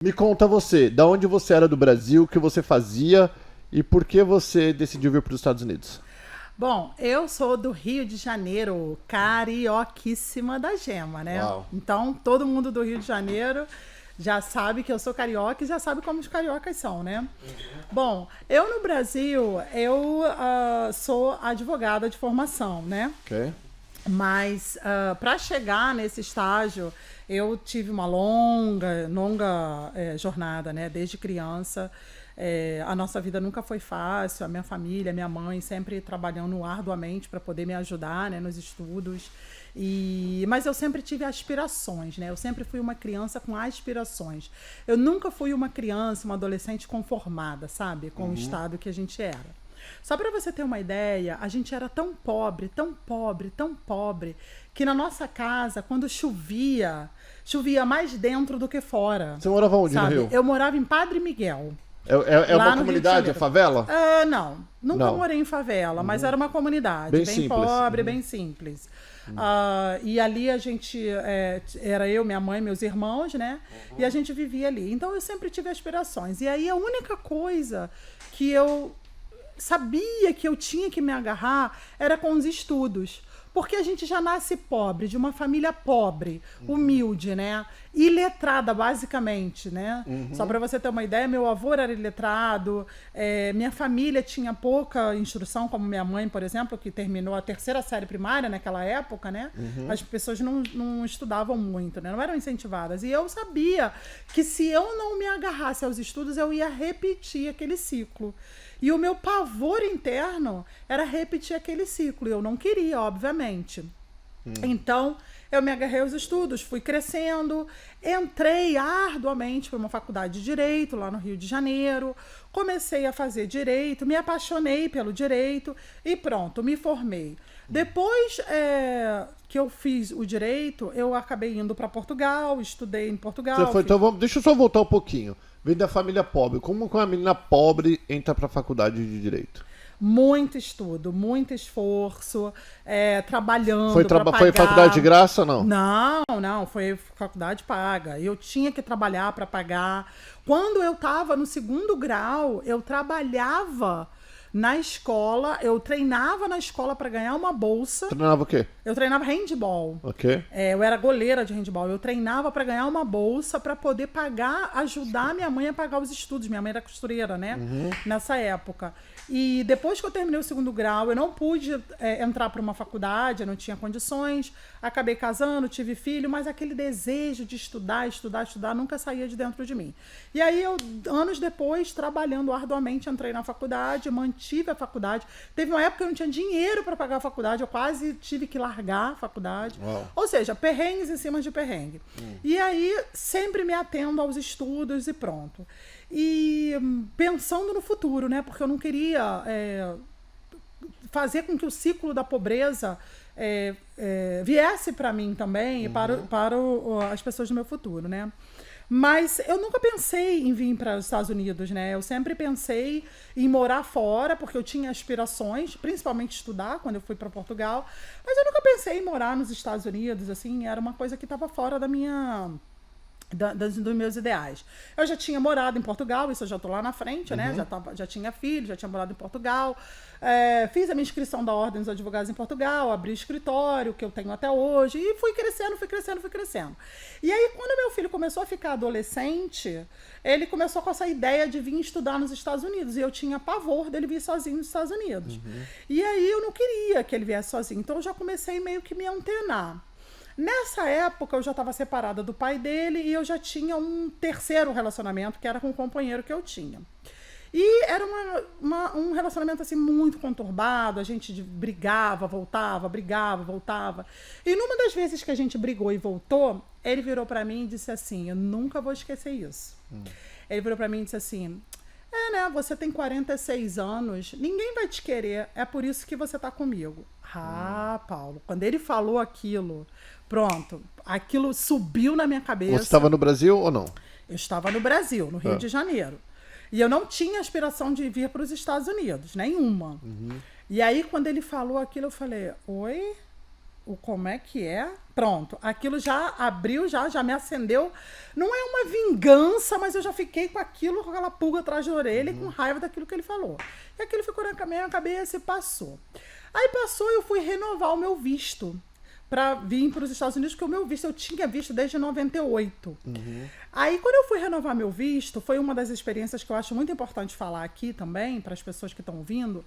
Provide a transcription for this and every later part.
Me conta você, da onde você era do Brasil, o que você fazia e por que você decidiu vir para os Estados Unidos? Bom, eu sou do Rio de Janeiro, carioquíssima da gema, né? Uau. Então, todo mundo do Rio de Janeiro já sabe que eu sou carioca e já sabe como os cariocas são, né? Bom, eu no Brasil, eu sou advogada de formação, né? Ok. Mas para chegar nesse estágio, eu tive uma longa jornada, né? Desde criança. A nossa vida nunca foi fácil, a minha família, minha mãe sempre trabalhando arduamente para poder me ajudar, né, nos estudos. Mas eu sempre tive aspirações, né? Eu sempre fui uma criança com aspirações. Eu nunca fui uma criança, uma adolescente conformada, sabe? Com o estado que a gente era. Só para você ter uma ideia, a gente era tão pobre, tão pobre, tão pobre, que na nossa casa, quando chovia mais dentro do que fora. Você morava onde, sabe? no Rio? Eu morava em Padre Miguel. É Lá uma no Rio de comunidade, é Janeiro. favela? Não, nunca Não. morei em favela, mas era uma comunidade Bem bem simples. pobre, bem simples. E ali a gente, era eu, minha mãe, meus irmãos, né? E a gente vivia ali. Então eu sempre tive aspirações. E aí a única coisa que eu sabia que eu tinha que me agarrar era com os estudos. Porque a gente já nasce pobre, de uma família pobre, humilde, né? Iletrada, basicamente, né? Só para você ter uma ideia, meu avô era iletrado, minha família tinha pouca instrução, como minha mãe, por exemplo, que terminou a 3ª série primária naquela época, né? As pessoas não estudavam muito, né? Não eram incentivadas. E eu sabia que se eu não me agarrasse aos estudos, eu ia repetir aquele ciclo. E o meu pavor interno era repetir aquele ciclo. E eu não queria, obviamente. Então, eu me agarrei aos estudos, fui crescendo, entrei arduamente para uma faculdade de Direito, lá no Rio de Janeiro, comecei a fazer Direito, me apaixonei pelo Direito e pronto, me formei. Depois que eu fiz o Direito, eu acabei indo para Portugal, estudei em Portugal. Você foi, então deixa eu só voltar um pouquinho. Vem da família pobre. Como que uma menina pobre entra para a faculdade de Direito? Muito estudo, muito esforço, trabalhando Foi para pagar. Foi faculdade de graça ou não? Não, foi faculdade paga. Eu tinha que trabalhar para pagar. Quando eu estava no 2º grau, eu trabalhava na escola, eu treinava na escola para ganhar uma bolsa. Treinava o quê? Eu treinava handball. Ok. Eu era goleira de handball. Eu treinava para ganhar uma bolsa para poder pagar, ajudar minha mãe a pagar os estudos. Minha mãe era costureira, né? Nessa época. E depois que eu terminei o 2º grau, eu não pude entrar para uma faculdade, eu não tinha condições. Acabei casando, tive filho, mas aquele desejo de estudar nunca saía de dentro de mim. E aí, anos depois, trabalhando arduamente, entrei na faculdade, mantive a faculdade. Teve uma época que eu não tinha dinheiro para pagar a faculdade, eu quase tive que largar a faculdade. Uau. Ou seja, perrengues em cima de perrengue. E aí, sempre me atendo aos estudos e pronto. E pensando no futuro, né? Porque eu não queria fazer com que o ciclo da pobreza viesse para mim também e para as pessoas do meu futuro, né? Mas eu nunca pensei em vir para os Estados Unidos, né? Eu sempre pensei em morar fora, porque eu tinha aspirações, principalmente estudar, quando eu fui para Portugal. Mas eu nunca pensei em morar nos Estados Unidos, assim, era uma coisa que estava fora da minha... dos meus ideais. Eu já tinha morado em Portugal, isso eu já estou lá na frente, né? Já tinha filho, já tinha morado em Portugal. Fiz a minha inscrição da Ordem dos Advogados em Portugal, abri o escritório, que eu tenho até hoje, e fui crescendo. E aí, quando meu filho começou a ficar adolescente, ele começou com essa ideia de vir estudar nos Estados Unidos, e eu tinha pavor dele vir sozinho nos Estados Unidos. E aí, eu não queria que ele viesse sozinho, então eu já comecei meio que me antenar. Nessa época, eu já estava separada do pai dele e eu já tinha um 3º relacionamento, que era com o companheiro que eu tinha. E era um relacionamento assim muito conturbado, a gente brigava, voltava. E numa das vezes que a gente brigou e voltou, ele virou para mim e disse assim, eu nunca vou esquecer isso. Ele virou para mim e disse assim, né, você tem 46 anos, ninguém vai te querer, é por isso que você tá comigo. Paulo, quando ele falou aquilo, pronto, aquilo subiu na minha cabeça. Você estava no Brasil ou não? Eu estava no Brasil, no Rio de Janeiro. E eu não tinha aspiração de vir para os Estados Unidos, nenhuma. E aí, quando ele falou aquilo, eu falei, oi? o como é que é? Pronto, aquilo já abriu, já me acendeu. Não é uma vingança, mas eu já fiquei com aquilo, com aquela pulga atrás da orelha e com raiva daquilo que ele falou. E aquilo ficou na minha cabeça e passou. Aí passou e eu fui renovar o meu visto para vir para os Estados Unidos, porque o meu visto eu tinha visto desde 98. Aí, quando eu fui renovar meu visto, foi uma das experiências que eu acho muito importante falar aqui também, para as pessoas que estão ouvindo.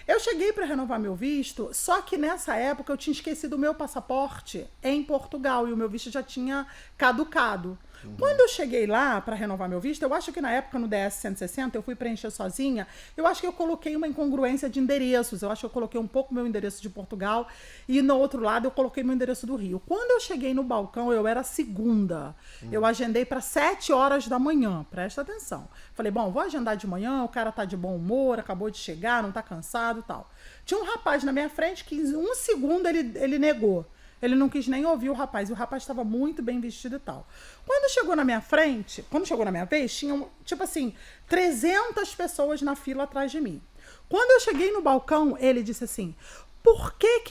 Eu cheguei para renovar meu visto, só que nessa época eu tinha esquecido o meu passaporte em Portugal e o meu visto já tinha caducado. Quando eu cheguei lá para renovar meu visto, eu acho que na época no DS-160 eu fui preencher sozinha, eu acho que eu coloquei uma incongruência de endereços, eu acho que eu coloquei um pouco meu endereço de Portugal e no outro lado eu coloquei meu endereço do Rio. Quando eu cheguei no balcão, eu era segunda, eu agendei para 7 horas da manhã, presta atenção. Falei, bom, vou agendar de manhã, o cara tá de bom humor, acabou de chegar, não tá cansado e tal. Tinha um rapaz na minha frente que em um segundo ele negou. Ele não quis nem ouvir o rapaz. E o rapaz estava muito bem vestido e tal. Quando chegou na minha frente, quando chegou na minha vez, tinham, tipo assim, 300 pessoas na fila atrás de mim. Quando eu cheguei no balcão, ele disse assim, por que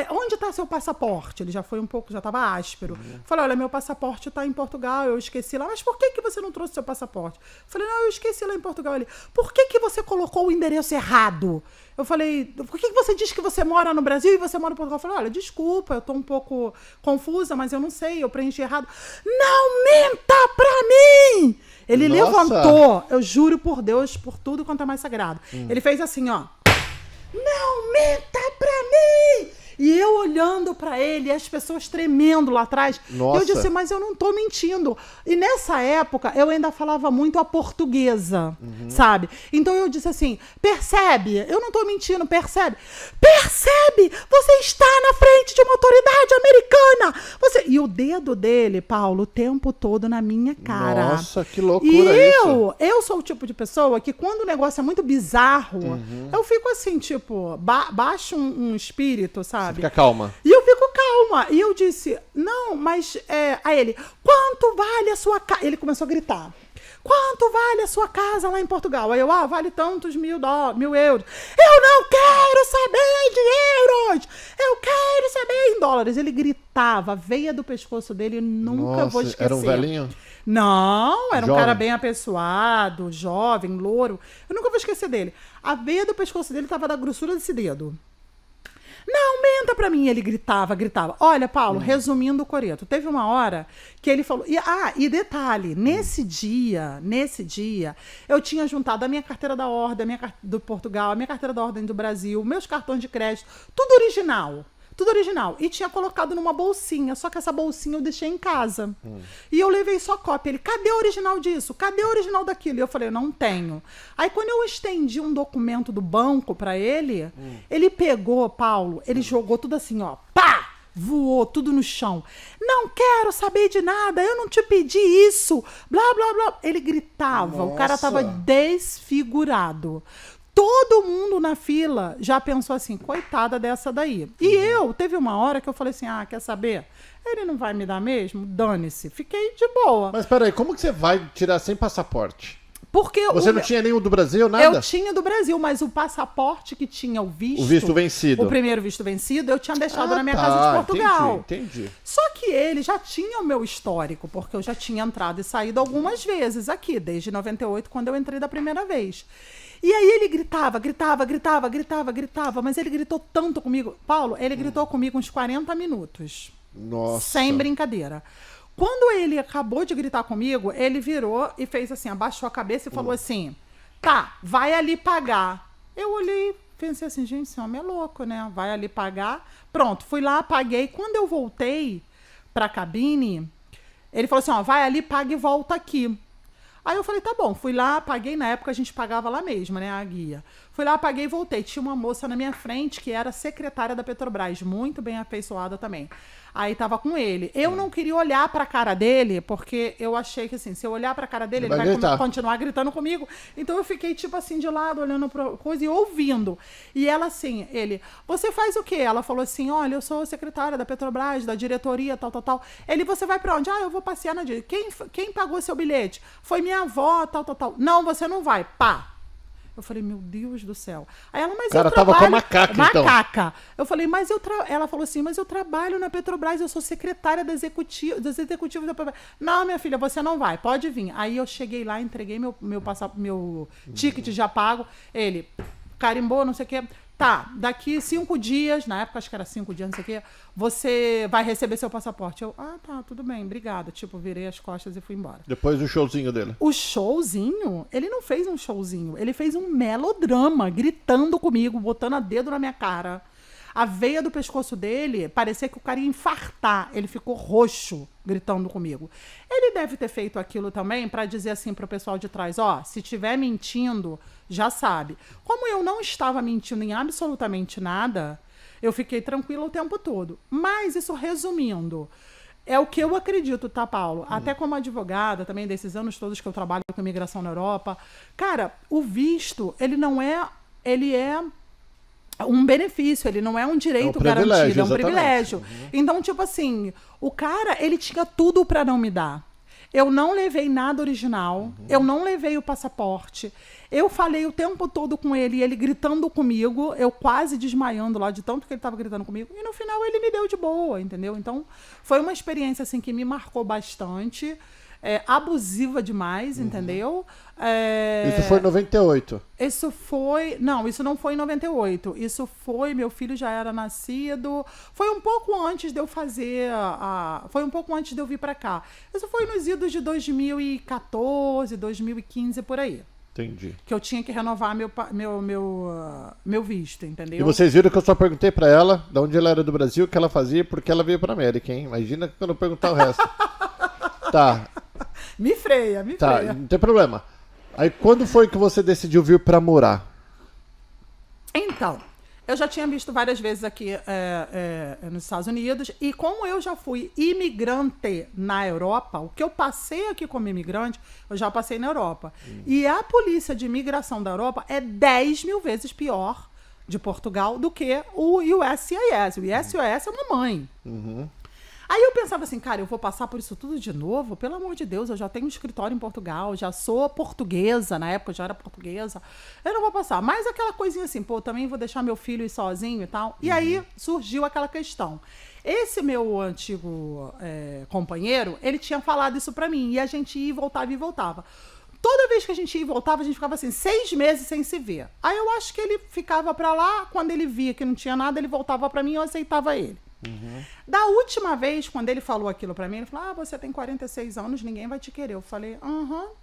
onde está seu passaporte? Ele já foi um pouco, já estava áspero. Falei, olha, meu passaporte está em Portugal, eu esqueci lá. Mas por que você não trouxe seu passaporte? Falei, não, eu esqueci lá em Portugal. Ele, por que você colocou o endereço errado? Eu falei, por que você diz que você mora no Brasil e você mora em Portugal? Eu falei, olha, desculpa, eu estou um pouco confusa, mas eu não sei, eu preenchi errado. Não minta pra mim! Ele levantou, eu juro por Deus, por tudo quanto é mais sagrado. Ele fez assim, ó. Não minta pra mim! E eu olhando pra ele, e as pessoas tremendo lá atrás. Nossa. Eu disse, mas eu não tô mentindo. E nessa época, eu ainda falava muito a portuguesa, sabe? Então eu disse assim, percebe? Eu não tô mentindo, percebe? Percebe? Você está na frente de uma autoridade americana! E o dedo dele, Paulo, o tempo todo na minha cara. Nossa, que loucura isso. Eu sou o tipo de pessoa que quando o negócio é muito bizarro, eu fico assim, tipo, baixo um espírito, sabe? Você fica calma. E eu fico calma. E eu disse, não, mas... Aí ele, quanto vale a sua casa? Ele começou a gritar. Quanto vale a sua casa lá em Portugal? Aí eu, vale tantos mil euros. Eu não quero saber de euros! Eu quero saber em dólares. Ele gritava, a veia do pescoço dele, nunca vou esquecer. Era um velhinho? Não, era Jovem. um cara bem apessoado, jovem, louro. Eu nunca vou esquecer dele. A veia do pescoço dele estava da grossura desse dedo. Não, menta pra mim, ele gritava. Olha, Paulo, resumindo o coreto, teve uma hora que ele falou... E detalhe, nesse dia, eu tinha juntado a minha carteira da ordem, a minha do Portugal, a minha carteira da ordem do Brasil, meus cartões de crédito, tudo original. E tinha colocado numa bolsinha, só que essa bolsinha eu deixei em casa. E eu levei só cópia. Ele, cadê o original disso? Cadê o original daquilo? E eu falei, não tenho. Aí quando eu estendi um documento do banco pra ele, ele pegou, Paulo, ele jogou tudo assim, ó, pá! Voou tudo no chão. Não quero saber de nada, eu não te pedi isso. Blá, blá, blá. Ele gritava, o cara tava desfigurado. Todo mundo na fila já pensou assim, coitada dessa daí. E teve uma hora que eu falei assim, quer saber? Ele não vai me dar mesmo? Dane-se. Fiquei de boa. Mas peraí, como que você vai tirar sem passaporte? Porque você não tinha nenhum do Brasil, nada? Eu tinha do Brasil, mas o passaporte que tinha o visto vencido. O primeiro visto vencido, eu tinha deixado na minha casa de Portugal. Entendi. Só que ele já tinha o meu histórico, porque eu já tinha entrado e saído algumas vezes aqui, desde 98, quando eu entrei da primeira vez. E aí ele gritava, mas ele gritou tanto comigo. Paulo, ele gritou comigo uns 40 minutos. Nossa. Sem brincadeira. Quando ele acabou de gritar comigo, ele virou e fez assim, abaixou a cabeça e falou assim, tá, vai ali pagar. Eu olhei, pensei assim, gente, esse homem é louco, né? Vai ali pagar. Pronto, fui lá, paguei. Quando eu voltei pra cabine, ele falou assim, vai ali, paga e volta aqui. Aí eu falei, tá bom, fui lá, paguei, na época a gente pagava lá mesmo, né, a guia. Fui lá, paguei e voltei. Tinha uma moça na minha frente que era secretária da Petrobras, muito bem afeiçoada também. Aí tava com ele. Eu não queria olhar pra cara dele, porque eu achei que assim, se eu olhar pra cara dele, ele vai continuar gritando comigo. Então eu fiquei tipo assim, de lado, olhando pra coisa e ouvindo. E ela assim, ele, você faz o quê? Ela falou assim, olha, eu sou secretária da Petrobras, da diretoria, tal. Ele, você vai pra onde? Eu vou passear na diretoria. Quem pagou seu bilhete? Foi minha avó, tal. Não, você não vai. Pá. Eu falei, meu Deus do céu. Aí ela, mas O cara eu tava trabalho... com a macaca, então. Macaca. Eu falei, mas ela falou assim, mas eu trabalho na Petrobras, eu sou secretária dos executivos da Petrobras. Não, minha filha, você não vai, pode vir. Aí eu cheguei lá, entreguei meu ticket já pago. Ele carimbou, não sei o quê. Tá, daqui 5 dias, na época acho que era 5 dias, não sei o quê, você vai receber seu passaporte. Eu, tá, tudo bem, obrigada. Tipo, virei as costas e fui embora. Depois do showzinho dele. O showzinho, ele não fez um showzinho, ele fez um melodrama, gritando comigo, botando a dedo na minha cara. A veia do pescoço dele, parecia que o cara ia infartar. Ele ficou roxo, gritando comigo. Ele deve ter feito aquilo também para dizer assim pro pessoal de trás, se tiver mentindo, já sabe. Como eu não estava mentindo em absolutamente nada, eu fiquei tranquila o tempo todo. Mas isso resumindo, é o que eu acredito, tá, Paulo? Até como advogada também, desses anos todos que eu trabalho com imigração na Europa. Cara, o visto, ele é um benefício, ele não é um direito garantido, é um privilégio. Então, tipo assim, o cara, ele tinha tudo para não me dar. Eu não levei nada original, eu não levei o passaporte. Eu falei o tempo todo com ele, ele gritando comigo, eu quase desmaiando lá de tanto que ele estava gritando comigo. E no final ele me deu de boa, entendeu? Então, foi uma experiência assim que me marcou bastante. Abusiva demais, entendeu? Isso foi em 98? Não, isso não foi em 98. Isso foi, meu filho já era nascido. Foi um pouco antes de eu fazer. Foi um pouco antes de eu vir para cá. Isso foi nos idos de 2014, 2015, por aí. Entendi. Que eu tinha que renovar meu visto, entendeu? E vocês viram que eu só perguntei pra ela de onde ela era do Brasil, o que ela fazia e por que ela veio pra América, hein? Imagina quando eu perguntar o resto. Tá. Me freia. Tá, não tem problema. Aí quando foi que você decidiu vir pra morar? Então, eu já tinha visto várias vezes aqui nos Estados Unidos, e como eu já fui imigrante na Europa, o que eu passei aqui como imigrante, eu já passei na Europa. E a polícia de imigração da Europa é 10 mil vezes pior de Portugal do que o USCIS. O USCIS é uma mãe. Aí eu pensava assim, cara, eu vou passar por isso tudo de novo? Pelo amor de Deus, eu já tenho um escritório em Portugal, já sou portuguesa, na época eu já era portuguesa, eu não vou passar. Mas aquela coisinha assim, também vou deixar meu filho ir sozinho e tal. E aí surgiu aquela questão. Esse meu antigo companheiro, ele tinha falado isso pra mim, e a gente ia e voltava. Toda vez que a gente ia e voltava, a gente ficava assim, 6 meses sem se ver. Aí eu acho que ele ficava pra lá, quando ele via que não tinha nada, ele voltava pra mim e eu aceitava ele. Da última vez, quando ele falou aquilo pra mim, ele falou, você tem 46 anos, ninguém vai te querer. Eu falei,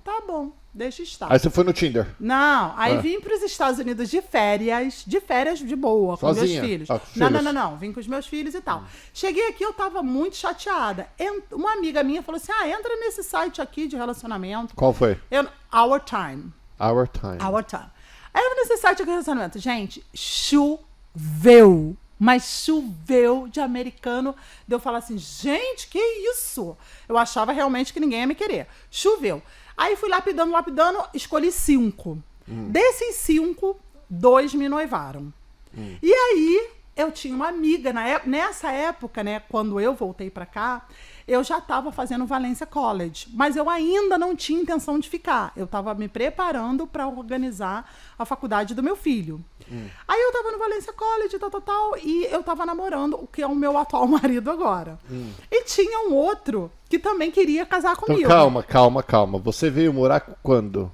tá bom, deixa estar. Aí você foi no Tinder? Não, aí vim pros Estados Unidos de férias de boa, com sozinha? Meus filhos. Com Não, vim com os meus filhos e tal. Cheguei aqui, eu tava muito chateada. Uma amiga minha falou assim, entra nesse site aqui de relacionamento. Qual foi? Our Time. Our Time. Aí eu vim nesse site aqui de relacionamento. Gente, choveu. Mas choveu de americano, de eu falar assim, gente, que isso? Eu achava realmente que ninguém ia me querer. Choveu. Aí fui lapidando, escolhi 5. Desses 5, 2 me noivaram. E aí, eu tinha uma amiga, nessa época, né, quando eu voltei pra cá, eu já estava fazendo Valencia College, mas eu ainda não tinha intenção de ficar. Eu estava me preparando para organizar a faculdade do meu filho. Aí eu estava no Valencia College, tal, e eu estava namorando o que é o meu atual marido agora. E tinha um outro que também queria casar comigo. Então, calma. Você veio morar quando?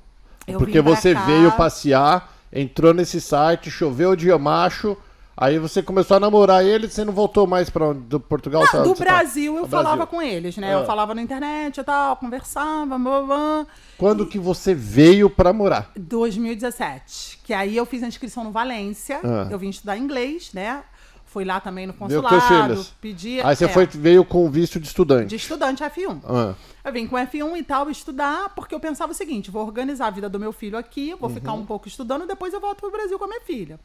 Porque você cá... veio passear, entrou nesse site, choveu o dia macho... Aí você começou a namorar ele, você não voltou mais do Portugal? Não, do Brasil eu falava com eles, né? Eu falava na internet e tal, conversava, blá. Quando que você veio pra morar? 2017. Que aí eu fiz a inscrição no Valência, eu vim estudar inglês, né? Fui lá também no Veio consulado, pedi... Aí você veio com visto de estudante? De estudante F1. Eu vim com F1 e tal, estudar, porque eu pensava o seguinte, vou organizar a vida do meu filho aqui, vou ficar um pouco estudando, depois eu volto pro Brasil com a minha filha.